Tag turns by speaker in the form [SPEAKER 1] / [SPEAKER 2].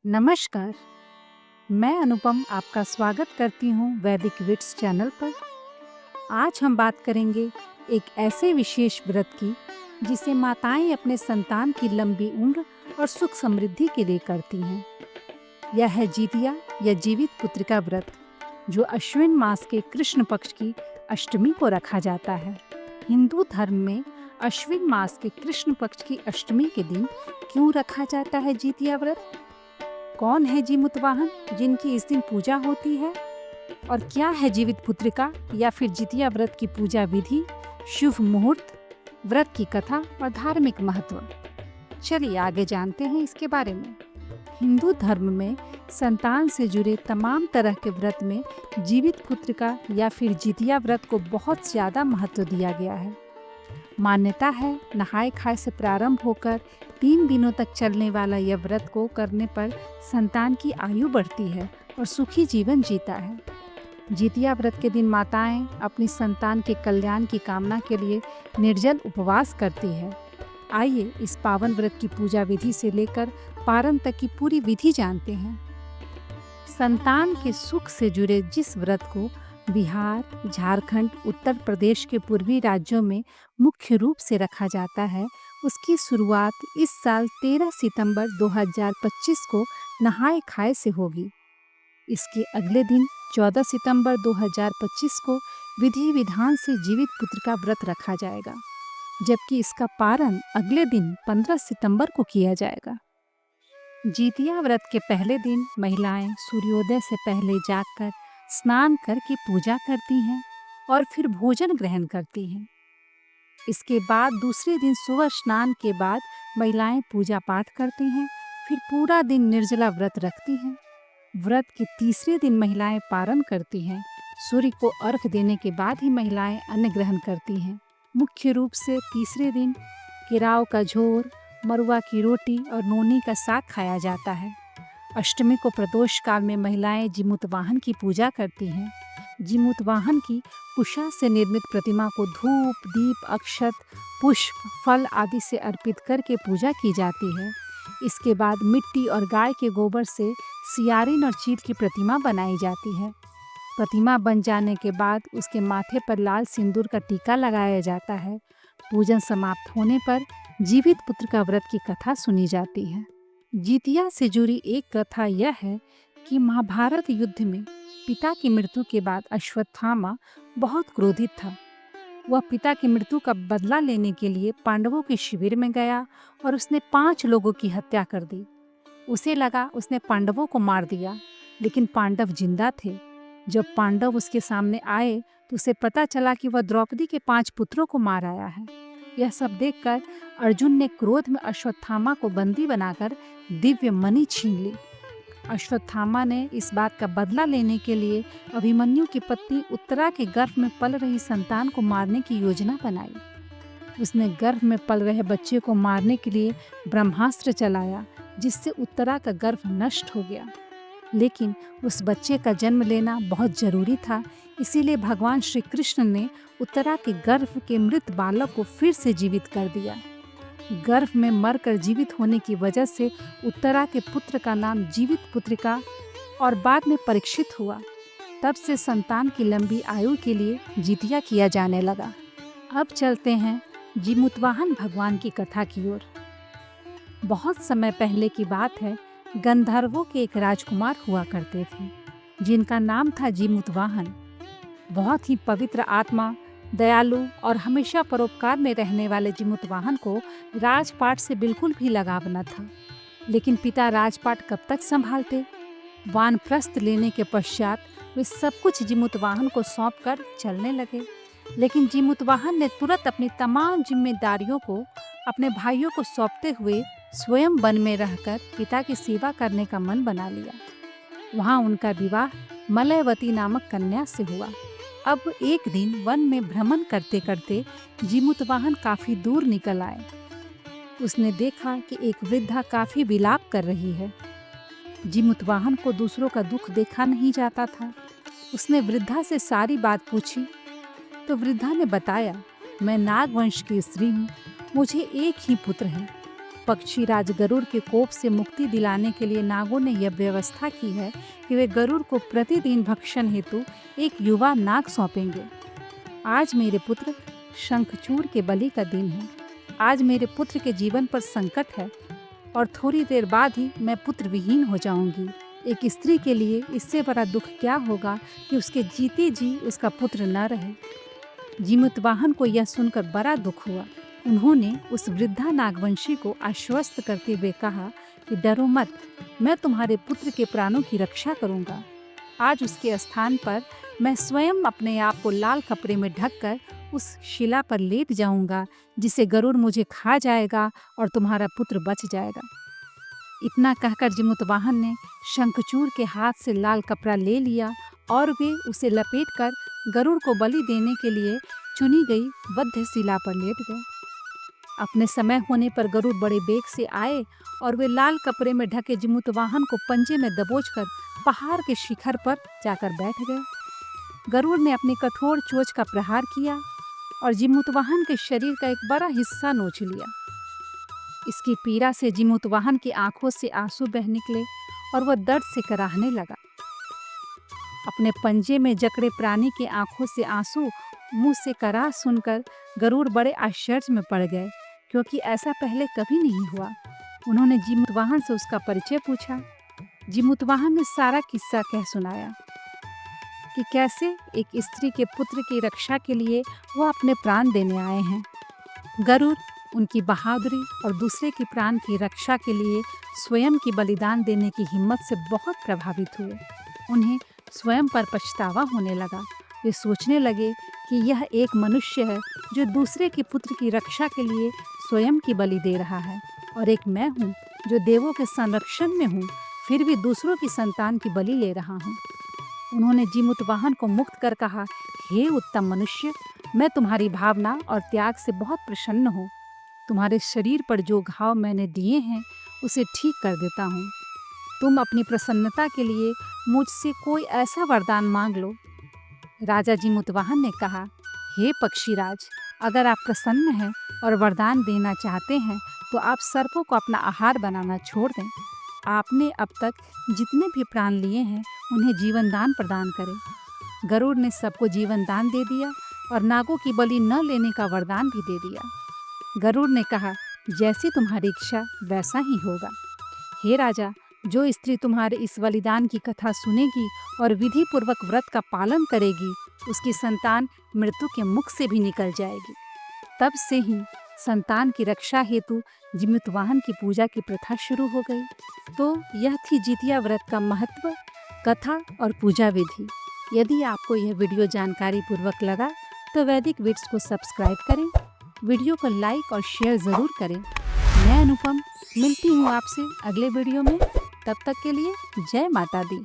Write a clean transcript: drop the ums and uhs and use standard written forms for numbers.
[SPEAKER 1] नमस्कार। मैं अनुपम आपका स्वागत करती हूँ वैदिक विट्स चैनल पर। आज हम बात करेंगे एक ऐसे विशेष व्रत की जिसे माताएं अपने संतान की लंबी उम्र और सुख समृद्धि के लिए करती हैं। यह है जितिया या जीवित पुत्रिका व्रत, जो अश्विन मास के कृष्ण पक्ष की अष्टमी को रखा जाता है। हिंदू धर्म में अश्विन मास के कृष्ण पक्ष की अष्टमी के दिन क्यों रखा जाता है जितिया व्रत? कौन है जीमूतवाहन जिनकी इस दिन पूजा होती है? और क्या है जीवित पुत्रिका या फिर जितिया व्रत की पूजा विधि, शुभ मुहूर्त, व्रत की कथा और धार्मिक महत्व? चलिए आगे जानते हैं इसके बारे में। हिंदू धर्म में संतान से जुड़े तमाम तरह के व्रत में जीवित पुत्रिका या फिर जितिया व्रत को बहुत ज़्यादा महत्व दिया गया है। मान्यता है नहाय खाए से प्रारंभ होकर 3 दिनों तक चलने वाला यह व्रत को करने पर संतान की आयु बढ़ती है और सुखी जीवन जीता है। जितिया व्रत के दिन माताएं अपनी संतान के कल्याण की कामना के लिए निर्जल उपवास करती है। आइए इस पावन व्रत की पूजा विधि से लेकर पारण तक की पूरी विधि जानते हैं। संतान के सुख से जुड़े जिस व्रत को बिहार, झारखंड, उत्तर प्रदेश के पूर्वी राज्यों में मुख्य रूप से रखा जाता है, उसकी शुरुआत इस साल 13 सितंबर 2025 को नहाय खाए से होगी। इसके अगले दिन 14 सितंबर 2025 को विधि विधान से जीवित पुत्रिका व्रत रखा जाएगा, जबकि इसका पारण अगले दिन 15 सितंबर को किया जाएगा। जितिया व्रत के पहले दिन महिलाएं सूर्योदय से पहले जागकर स्नान करके पूजा करती हैं और फिर भोजन ग्रहण करती हैं। इसके बाद दूसरे दिन सुबह स्नान के बाद महिलाएं पूजा पाठ करती हैं, फिर पूरा दिन निर्जला व्रत रखती हैं। व्रत के तीसरे दिन महिलाएं पारण करती हैं। सूर्य को अर्घ देने के बाद ही महिलाएं अन्न ग्रहण करती हैं। मुख्य रूप से तीसरे दिन केराव का झोर, मरुआ की रोटी और नोनी का साग खाया जाता है। अष्टमी को प्रदोष काल में महिलाएं जीमूतवाहन की पूजा करती हैं। जीमूतवाहन की कुशा से निर्मित प्रतिमा को धूप, दीप, अक्षत, पुष्प, फल आदि से अर्पित करके पूजा की जाती है। इसके बाद मिट्टी और गाय के गोबर से सियारिन और चील की प्रतिमा बनाई जाती है। प्रतिमा बन जाने के बाद उसके माथे पर लाल सिंदूर का टीका लगाया जाता है। पूजन समाप्त होने पर जीवित पुत्र का व्रत की कथा सुनी जाती है। जितिया से जुड़ी एक कथा यह है कि महाभारत युद्ध में पिता की मृत्यु के बाद अश्वत्थामा बहुत क्रोधित था। वह पिता की मृत्यु का बदला लेने के लिए पांडवों के शिविर में गया और उसने 5 लोगों की हत्या कर दी। उसे लगा उसने पांडवों को मार दिया, लेकिन पांडव जिंदा थे। जब पांडव उसके सामने आए तो उसे पता चला कि वह द्रौपदी के 5 पुत्रों को मार आया है। यह सब देखकर अर्जुन ने क्रोध में अश्वत्थामा को बंदी बनाकर दिव्य मणि छीन ली। अश्वत्थामा ने इस बात का बदला लेने के लिए अभिमन्यु की पत्नी उत्तरा के गर्भ में पल रही संतान को मारने की योजना बनाई। उसने गर्भ में पल रहे बच्चे को मारने के लिए ब्रह्मास्त्र चलाया, जिससे उत्तरा का गर्भ नष्ट हो गया। लेकिन उस बच्चे का जन्म लेना बहुत जरूरी था, इसीलिए भगवान श्री कृष्ण ने उत्तरा के गर्भ के मृत बालक को फिर से जीवित कर दिया। गर्भ में मरकर जीवित होने की वजह से उत्तरा के पुत्र का नाम जीवित पुत्रिका और बाद में परीक्षित हुआ। तब से संतान की लंबी आयु के लिए जितिया किया जाने लगा। अब चलते हैं जीमूतवाहन भगवान की कथा की ओर। बहुत समय पहले की बात है, गंधर्वों के एक राजकुमार हुआ करते थे, जिनका नाम था जीमूतवाहन। बहुत ही पवित्र आत्मा, दयालु और हमेशा परोपकार में रहने वाले जीमूतवाहन को राजपाट से बिल्कुल भी लगाव न था। लेकिन पिता राजपाट कब तक संभालते? वानप्रस्थ लेने के पश्चात वे सब कुछ जीमूतवाहन को सौंपकर चलने लगे। लेकिन जीमूतवाहन ने तुरंत अपनी तमाम जिम्मेदारियों को अपने भाइयों को सौंपते हुए स्वयं वन में रहकर पिता की सेवा करने का मन बना लिया। वहाँ उनका विवाह मलयवती नामक कन्या से हुआ। अब एक दिन वन में भ्रमण करते करते जीमूतवाहन काफी दूर निकल आए। उसने देखा कि एक वृद्धा काफी विलाप कर रही है। जीमूतवाहन को दूसरों का दुख देखा नहीं जाता था। उसने वृद्धा से सारी बात पूछी तो वृद्धा ने बताया, मैं नागवंश की स्त्री हूँ, मुझे एक ही पुत्र है, पक्षी राज गरुड़ के कोप से मुक्ति दिलाने के लिए नागों ने यह व्यवस्था की है कि वे गरुड़ को प्रतिदिन भक्षण हेतु एक युवा नाग सौंपेंगे। आज मेरे पुत्र शंखचूड़ के बलि का दिन है। आज मेरे पुत्र के जीवन पर संकट है और थोड़ी देर बाद ही मैं पुत्र विहीन हो जाऊंगी। एक स्त्री के लिए इससे बड़ा दुख क्या होगा कि उसके जीते जी उसका पुत्र न रहे। जीमूतवाहन को यह सुनकर बड़ा दुख हुआ। उन्होंने उस वृद्धा नागवंशी को आश्वस्त करते हुए कहा कि डरो मत, मैं तुम्हारे पुत्र के प्राणों की रक्षा करूंगा। आज उसके स्थान पर मैं स्वयं अपने आप को लाल कपड़े में ढककर उस शिला पर लेट जाऊंगा, जिसे गरुड़ मुझे खा जाएगा और तुम्हारा पुत्र बच जाएगा। इतना कहकर जीमूतवाहन ने शंखचूड़ के हाथ से लाल कपड़ा ले लिया और वे उसे लपेटकर गरुड़ को बलि देने के लिए चुनी गई बद्ध शिला पर लेट गए। अपने समय होने पर गरुड़ बड़े बेग से आए और वे लाल कपड़े में ढके जीमूतवाहन को पंजे में दबोचकर पहाड़ के शिखर पर जाकर बैठ गए। गरुड़ ने अपनी कठोर चोंच का प्रहार किया और जीमूतवाहन के शरीर का एक बड़ा हिस्सा नोच लिया। इसकी पीड़ा से जीमूतवाहन की आंखों से आंसू बह निकले और वह दर्द से कराहने लगा। अपने पंजे में जकड़े प्राणी के आंखों से आंसू मुंह से कराह सुनकर गरुड़ बड़े आश्चर्य में पड़ गए, क्योंकि ऐसा पहले कभी नहीं हुआ। उन्होंने जीमूतवाहन से उसका परिचय पूछा। जीमूतवाहन ने सारा किस्सा कह सुनाया कि कैसे एक स्त्री के पुत्र की रक्षा के लिए वह अपने प्राण देने आए हैं। गरुड़ उनकी बहादुरी और दूसरे के प्राण की रक्षा के लिए स्वयं की बलिदान देने की हिम्मत से बहुत प्रभावित हुए। उन्हें स्वयं पर पछतावा होने लगा। वे सोचने लगे कि यह एक मनुष्य है जो दूसरे के पुत्र की रक्षा के लिए स्वयं की बलि दे रहा है, और एक मैं हूँ जो देवों के संरक्षण में हूँ, फिर भी दूसरों की संतान की बलि ले रहा हूँ। उन्होंने जीमूतवाहन को मुक्त कर कहा, हे उत्तम मनुष्य, मैं तुम्हारी भावना और त्याग से बहुत प्रसन्न हूँ। तुम्हारे शरीर पर जो घाव मैंने दिए हैं उसे ठीक कर देता हूँ। तुम अपनी प्रसन्नता के लिए मुझसे कोई ऐसा वरदान मांग लो। राजा जीमूतवाहन ने कहा, हे पक्षीराज, अगर आप प्रसन्न हैं और वरदान देना चाहते हैं तो आप सर्पों को अपना आहार बनाना छोड़ दें। आपने अब तक जितने भी प्राण लिए हैं उन्हें जीवन दान प्रदान करें। गरुड़ ने सबको जीवन दान दे दिया और नागों की बलि न लेने का वरदान भी दे दिया। गरुड़ ने कहा, जैसी तुम्हारी इच्छा वैसा ही होगा। हे राजा, जो स्त्री तुम्हारे इस बलिदान की कथा सुनेगी और विधि पूर्वक व्रत का पालन करेगी, उसकी संतान मृत्यु के मुख से भी निकल जाएगी। तब से ही संतान की रक्षा हेतु जीमूतवाहन की पूजा की प्रथा शुरू हो गई। तो यह थी जितिया व्रत का महत्व, कथा और पूजा विधि। यदि आपको यह वीडियो जानकारी पूर्वक लगा तो वैदिक विट्स को सब्सक्राइब करें, वीडियो को लाइक और शेयर ज़रूर करें। मैं अनुपम मिलती हूँ आपसे अगले वीडियो में। तब तक के लिए जय माता दी।